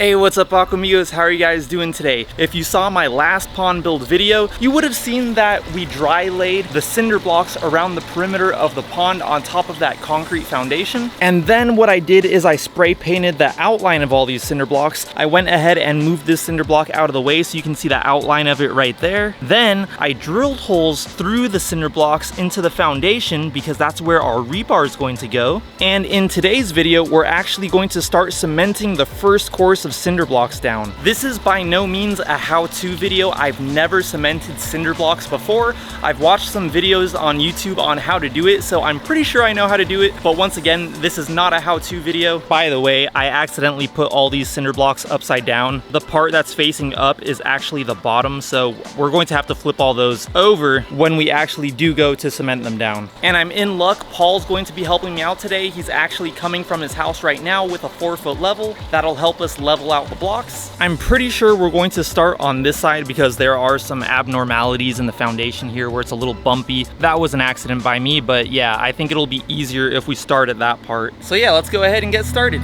Hey, what's up Aquamigos? How are you guys doing today? If you saw my last pond build video, you would have seen that we dry laid the cinder blocks around the perimeter of the pond on top of that concrete foundation. And then what I did is I spray painted the outline of all these cinder blocks. I went ahead and moved this cinder block out of the way so you can see the outline of it right there. Then I drilled holes through the cinder blocks into the foundation because that's where our rebar is going to go. And in today's video, we're actually going to start cementing the first course of cinder blocks down. This is by no means a how-to video. I've never cemented cinder blocks before. I've watched some videos on YouTube on how to do it, so I'm pretty sure I know how to do it. But once again, this is not a how-to video. By the way, I accidentally put all these cinder blocks upside down. The part that's facing up is actually the bottom, so we're going to have to flip all those over when we actually do go to cement them down. And I'm in luck. Paul's going to be helping me out today. He's actually coming from his house right now with a 4-foot level. That'll help us level out the blocks. I'm pretty sure we're going to start on this side because there are some abnormalities in the foundation here where it's a little bumpy. That was an accident by me, but yeah, I think it'll be easier if we start at that part. So yeah, let's go ahead and get started.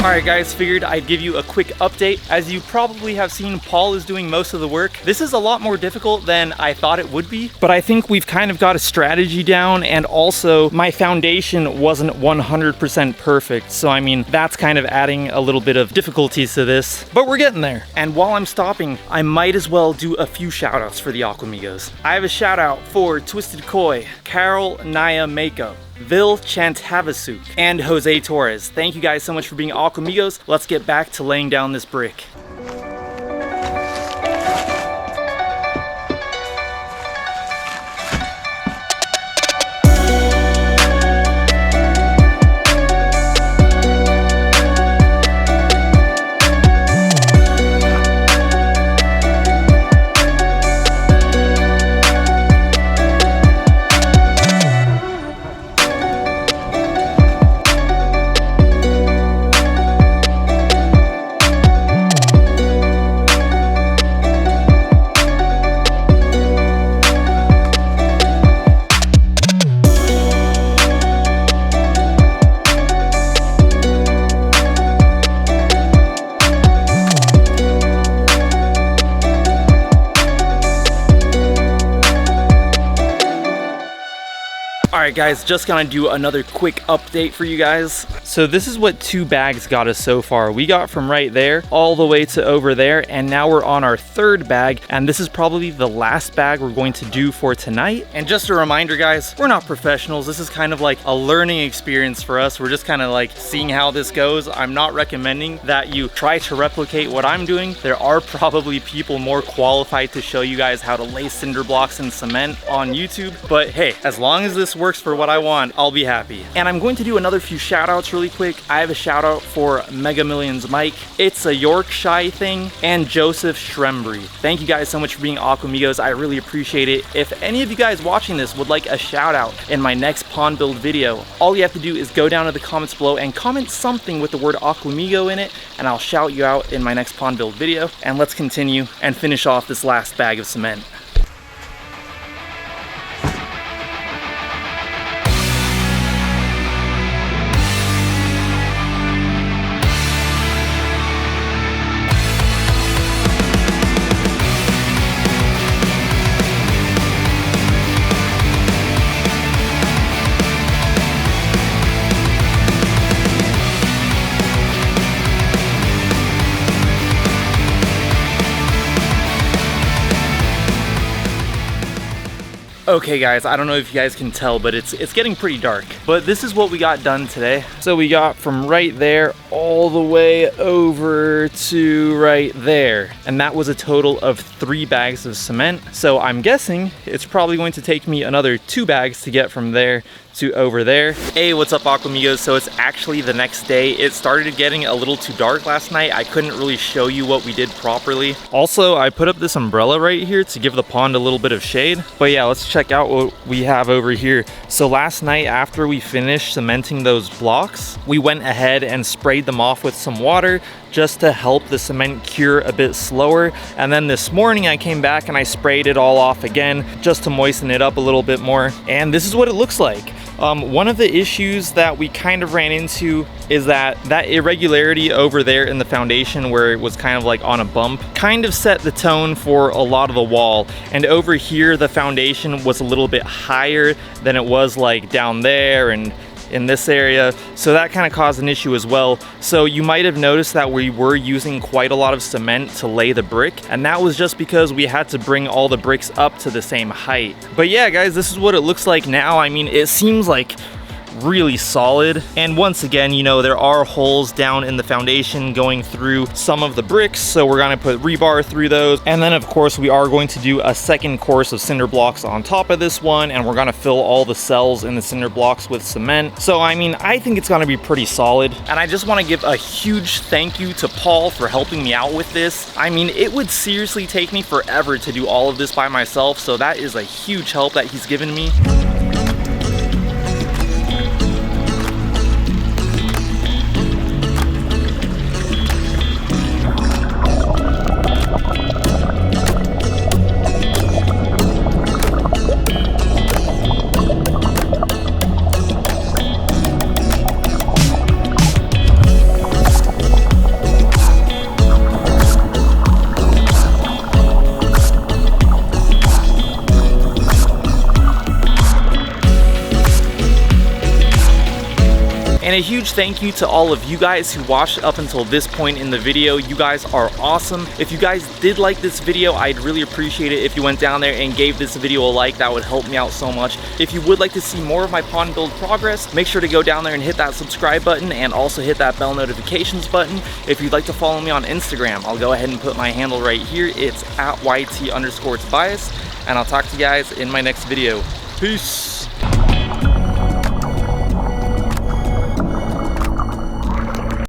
Alright guys, figured I'd give you a quick update. As you probably have seen, Paul is doing most of the work. This is a lot more difficult than I thought it would be, but I think we've kind of got a strategy down, and also my foundation wasn't 100% perfect. So I mean, that's kind of adding a little bit of difficulties to this, but we're getting there. And while I'm stopping, I might as well do a few shout outs for the Aquamigos. I have a shout out for Twisted Koi, Carol Naya Mako, Vil Chantavasuk, and Jose Torres. Thank you guys so much for being Aquamigos. Let's get back to laying down this brick. Alright guys, just gonna do another quick update for you guys. So this is what 2 bags got us so far. We got from right there all the way to over there, and now we're on our 3rd bag, and this is probably the last bag we're going to do for tonight. And just a reminder guys, we're not professionals. This is kind of like a learning experience for us. We're just kind of like seeing how this goes. I'm not recommending that you try to replicate what I'm doing. There are probably people more qualified to show you guys how to lay cinder blocks and cement on YouTube, but hey, as long as this works for what I want, I'll be happy. And I'm going to do another few shout outs really quick. I have a shout out for Mega Millions Mike, It's a Yorkshire Thing, and Joseph Shrembry. Thank you guys so much for being Aquamigos. I really appreciate it. If any of you guys watching this would like a shout out in my next pond build video, all you have to do is go down to the comments below and comment something with the word Aquamigo in it, and I'll shout you out in my next pond build video. And let's continue and finish off this last bag of cement. Okay guys, I don't know if you guys can tell, but it's getting pretty dark. But this is what we got done today. So we got from right there all the way over to right there. And that was a total of 3 bags of cement. So I'm guessing it's probably going to take me another 2 bags to get from there to over there. Hey, what's up Aquamigos? So it's actually the next day. It started getting a little too dark last night. I couldn't really show you what we did properly. Also, I put up this umbrella right here to give the pond a little bit of shade. But yeah, let's check out what we have over here. So last night after we finished cementing those blocks, we went ahead and sprayed them off with some water just to help the cement cure a bit slower. And then this morning I came back and I sprayed it all off again just to moisten it up a little bit more. And this is what it looks like. One of the issues that we kind of ran into is that irregularity over there in the foundation where it was kind of like on a bump kind of set the tone for a lot of the wall. And over here the foundation was a little bit higher than it was like down there and in this area, so that kind of caused an issue as well. So you might have noticed that we were using quite a lot of cement to lay the brick, and that was just because we had to bring all the bricks up to the same height. But yeah guys, this is what it looks like now. I mean, it seems like really solid. And once again, you know, there are holes down in the foundation going through some of the bricks, so we're gonna put rebar through those. And then of course we are going to do a second course of cinder blocks on top of this one, and we're gonna fill all the cells in the cinder blocks with cement. So I mean, I think it's gonna be pretty solid. And I just want to give a huge thank you to Paul for helping me out with this. I mean, it would seriously take me forever to do all of this by myself, so that is a huge help that he's given me. And a huge thank you to all of you guys who watched up until this point in the video. You guys are awesome. If you guys did like this video, I'd really appreciate it if you went down there and gave this video a like. That would help me out so much. If you would like to see more of my pond build progress, make sure to go down there and hit that subscribe button and also hit that bell notifications button. If you'd like to follow me on Instagram, I'll go ahead and put my handle right here. It's @YT_Tobias, and I'll talk to you guys in my next video. Peace.